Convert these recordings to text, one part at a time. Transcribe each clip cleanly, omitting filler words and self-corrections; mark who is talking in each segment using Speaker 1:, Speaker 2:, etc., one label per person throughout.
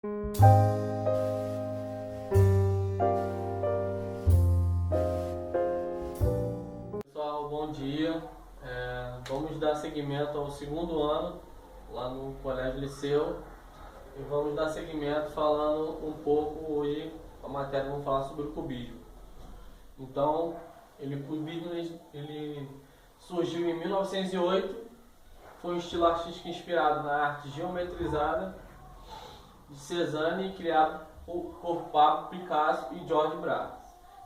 Speaker 1: Pessoal, bom dia. Vamos dar seguimento ao segundo ano lá no Colégio Liceu e vamos dar seguimento falando um pouco hoje, a matéria vamos falar sobre o cubismo. Então, o cubismo ele surgiu em 1908, foi um estilo artístico inspirado na arte geometrizada de Cézanne, criado por Pablo Picasso e George Braque.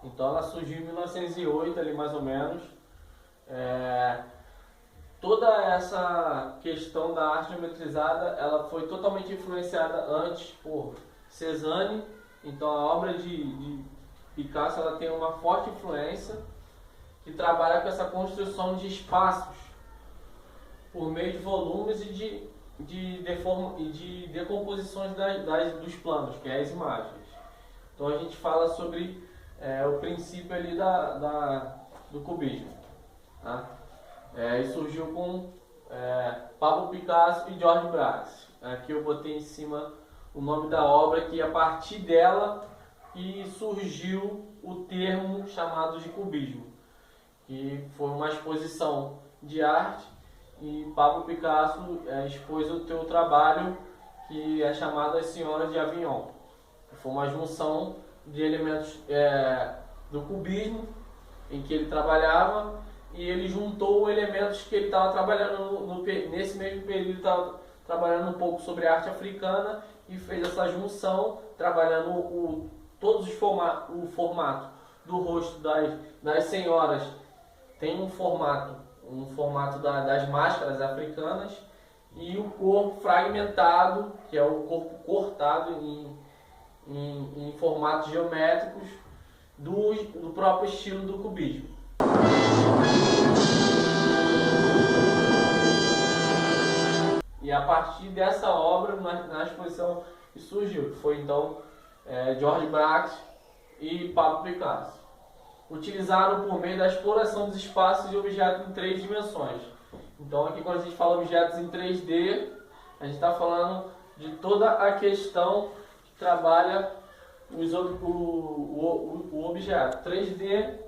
Speaker 1: Então ela surgiu em 1908, ali mais ou menos. Toda essa questão da arte geometrizada, ela foi totalmente influenciada antes por Cézanne. Então a obra de Picasso ela tem uma forte influência que trabalha com essa construção de espaços por meio de volumes e de decomposições dos planos, que é as imagens. Então a gente fala sobre o princípio ali do cubismo. Tá? E surgiu com Pablo Picasso e George Braque. Aqui eu botei em cima o nome da obra, que a partir dela que surgiu o termo chamado de cubismo, que foi uma exposição de arte e Pablo Picasso expôs o seu trabalho, que é chamado As Senhoras de Avignon, que foi uma junção de elementos do cubismo em que ele trabalhava, e ele juntou elementos que ele estava trabalhando nesse mesmo período. Ele estava trabalhando um pouco sobre a arte africana e fez essa junção, trabalhando o formato do rosto das senhoras. Tem um formato das máscaras africanas, e o corpo fragmentado, que é o corpo cortado em formatos geométricos do próprio estilo do cubismo. E a partir dessa obra, na exposição que surgiu, que foi então George Braque e Pablo Picasso, utilizaram por meio da exploração dos espaços e objetos em 3 dimensões. Então aqui, quando a gente fala objetos em 3D, a gente está falando de toda a questão que trabalha o objeto. 3D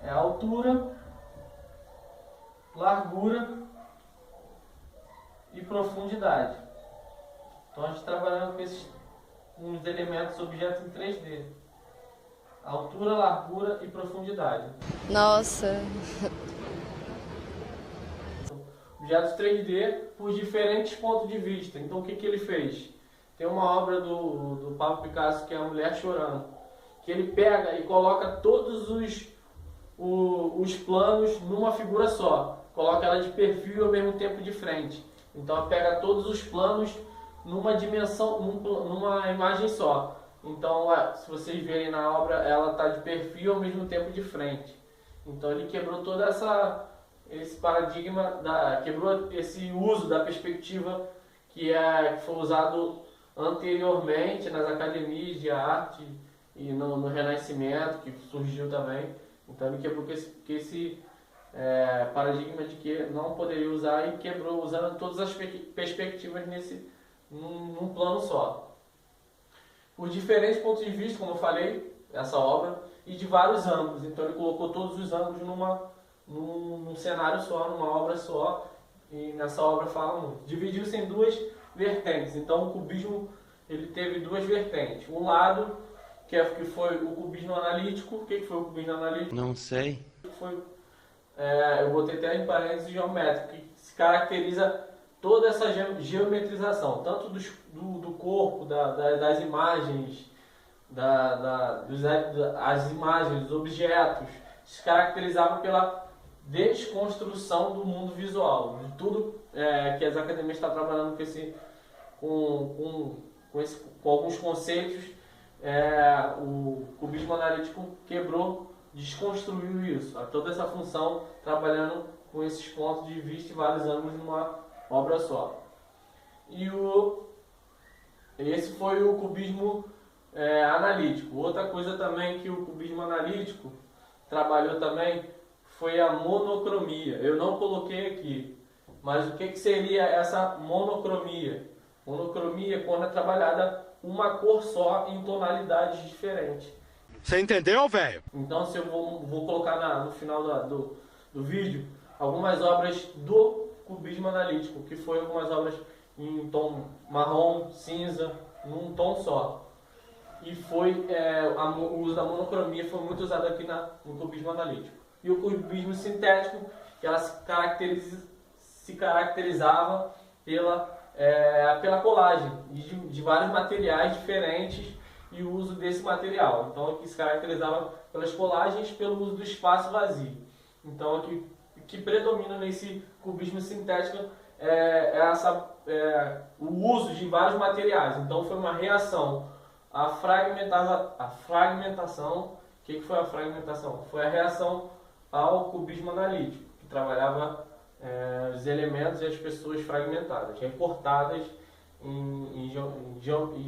Speaker 1: é altura, largura e profundidade. Então a gente trabalhando com os elementos, objetos em 3D. Altura, largura e profundidade.
Speaker 2: Nossa!
Speaker 1: Objetos 3D por diferentes pontos de vista. Então o que ele fez? Tem uma obra do Pablo Picasso, que é A Mulher Chorando, que ele pega e coloca todos os planos numa figura só. Coloca ela de perfil e ao mesmo tempo de frente. Então ela pega todos os planos numa dimensão, numa imagem só. Então, se vocês verem na obra, ela está de perfil e ao mesmo tempo de frente. Então ele quebrou todo esse paradigma, quebrou esse uso da perspectiva que foi usado anteriormente nas academias de arte e no Renascimento, que surgiu também. Então ele quebrou esse paradigma de que não poderia usar, e quebrou usando todas as perspectivas num plano só. Por diferentes pontos de vista, como eu falei, essa obra, e de vários ângulos. Então ele colocou todos os ângulos num cenário só, numa obra só, e nessa obra fala muito. Dividiu-se em 2 vertentes. Então o cubismo ele teve 2 vertentes. Um lado, que foi o cubismo analítico. O que foi o cubismo analítico?
Speaker 3: Não sei.
Speaker 1: Eu botei até em parênteses geométrico, que se caracteriza toda essa geometrização, tanto do corpo, das imagens, as imagens, dos objetos, se caracterizavam pela desconstrução do mundo visual, de tudo que as academias estão trabalhando com alguns conceitos. O cubismo analítico quebrou, desconstruiu isso, toda essa função, trabalhando com esses pontos de vista e vários ângulos numa obra só. Esse foi o cubismo analítico. Outra coisa também que o cubismo analítico trabalhou também foi a monocromia. Eu não coloquei aqui, mas o que seria essa monocromia? Monocromia, quando é trabalhada uma cor só em tonalidades diferentes.
Speaker 2: Você entendeu, velho?
Speaker 1: Então, se eu vou colocar no final do vídeo algumas obras do cubismo analítico, que foi algumas obras em tom marrom, cinza, num tom só. E foi o uso da monocromia foi muito usado aqui no cubismo analítico. E o cubismo sintético, que ela se caracterizava pela colagem de vários materiais diferentes e o uso desse material. Então aqui se caracterizava pelas colagens, pelo uso do espaço vazio. Então aqui o que predomina nesse cubismo sintético o uso de vários materiais. Então foi uma reação à fragmentação. O que foi a fragmentação? Foi a reação ao cubismo analítico, que trabalhava os elementos e as pessoas fragmentadas, recortadas e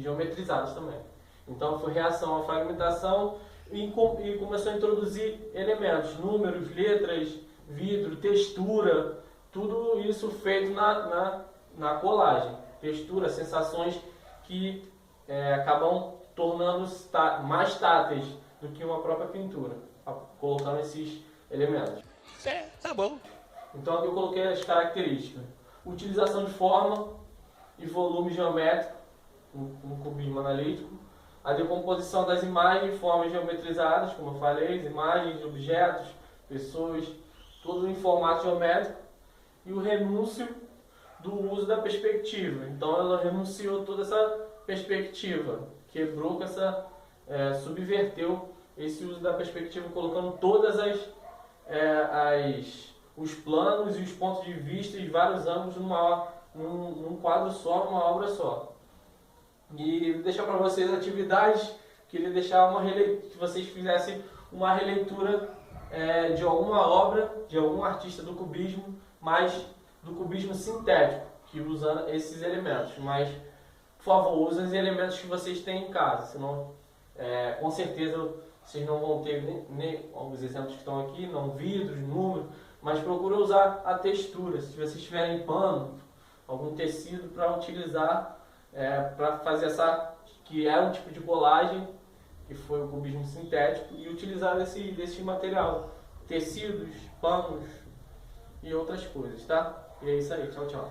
Speaker 1: geometrizadas também. Então foi reação à fragmentação e começou a introduzir elementos, números, letras, vidro, textura, tudo isso feito na colagem. Textura, sensações que acabam tornando mais táteis do que uma própria pintura, colocando esses elementos.
Speaker 2: Tá bom.
Speaker 1: Então aqui eu coloquei as características. Utilização de forma e volume geométrico no cubismo analítico. A decomposição das imagens em formas geometrizadas, como eu falei, as imagens, objetos, pessoas, tudo em formato geométrico. E o renúncio do uso da perspectiva. Então ela renunciou toda essa perspectiva, quebrou com subverteu esse uso da perspectiva, colocando todas os planos e os pontos de vista e vários ângulos num quadro só, numa obra só. E deixar para vocês atividades, queria deixar que vocês fizessem uma releitura de alguma obra, de algum artista do cubismo, mas do cubismo sintético, que usa esses elementos. Mas, por favor, usem os elementos que vocês têm em casa, senão, com certeza, vocês não vão ter nem os exemplos que estão aqui, não vidros, números, mas procurem usar a textura. Se vocês tiverem pano, algum tecido para utilizar, para fazer que é um tipo de colagem, que foi o cubismo sintético, e utilizar desse material, tecidos, panos e outras coisas, tá? E é isso aí, tchau, tchau.